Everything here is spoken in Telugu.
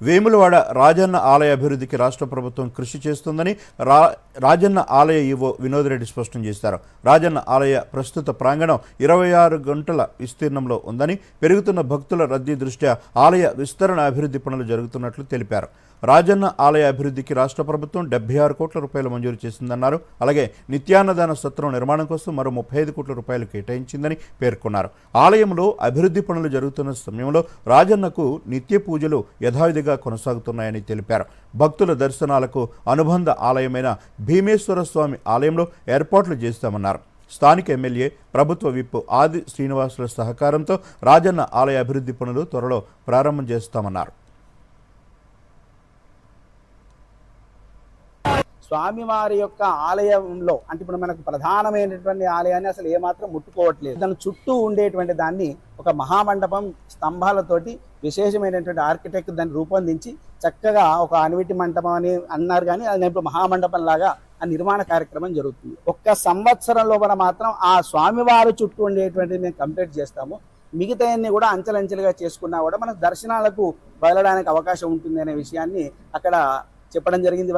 వేములవాడ రాజన్న ఆలయ అభివృద్ధికి రాష్ట్ర ప్రభుత్వం కృషి చేస్తుందని రాజన్న ఆలయ ఈవో వినోద్ రెడ్డి స్పష్టం చేశారు. రాజన్న ఆలయ ప్రస్తుత ప్రాంగణం 26 గంటల విస్తీర్ణంలో ఉందని, పెరుగుతున్న భక్తుల రద్దీ దృష్ట్యా ఆలయ విస్తరణ అభివృద్ధి పనులు జరుగుతున్నట్లు తెలిపారు. రాజన్న ఆలయ అభివృద్ధికి రాష్ట్ర ప్రభుత్వం 76 కోట్ల రూపాయలు మంజూరు చేసిందన్నారు. అలాగే నిత్యాన్నదాన సత్రం నిర్మాణం కోసం మరో 35 కోట్ల రూపాయలు కేటాయించిందని పేర్కొన్నారు. ఆలయంలో అభివృద్ధి పనులు జరుగుతున్న సమయంలో రాజన్నకు నిత్య పూజలు యథావిధిగా కొనసాగుతున్నాయని తెలిపారు. భక్తుల దర్శనాలకు అనుబంధ ఆలయమైన భీమేశ్వర స్వామి ఆలయంలో ఏర్పాట్లు చేస్తామన్నారు. స్థానిక ఎమ్మెల్యే, ప్రభుత్వ విప్ ఆది శ్రీనివాసుల సహకారంతో రాజన్న ఆలయ అభివృద్ధి పనులు త్వరలో ప్రారంభం చేస్తామన్నారు. స్వామివారి యొక్క ఆలయంలో అంటే ఇప్పుడు మనకు ప్రధానమైనటువంటి ఆలయాన్ని అసలు ఏమాత్రం ముట్టుకోవట్లేదు. దాని చుట్టూ ఉండేటువంటి దాన్ని ఒక మహామండపం స్తంభాలతోటి విశేషమైనటువంటి ఆర్కిటెక్ట్ దాన్ని రూపొందించి చక్కగా ఒక అనివిటి మంటపం అని అన్నారు. కానీ అది ఇప్పుడు మహామండపం లాగా ఆ నిర్మాణ కార్యక్రమం జరుగుతుంది. ఒక్క సంవత్సరం లోపల మాత్రం ఆ స్వామివారి చుట్టూ ఉండేటువంటిది మేము కంప్లీట్ చేస్తాము. మిగతాయన్ని కూడా అంచెలంచెలుగా చేసుకున్నా కూడా మనకు దర్శనాలకు వెళ్ళడానికి అవకాశం ఉంటుంది అనే విషయాన్ని అక్కడ చెప్పడం జరిగింది.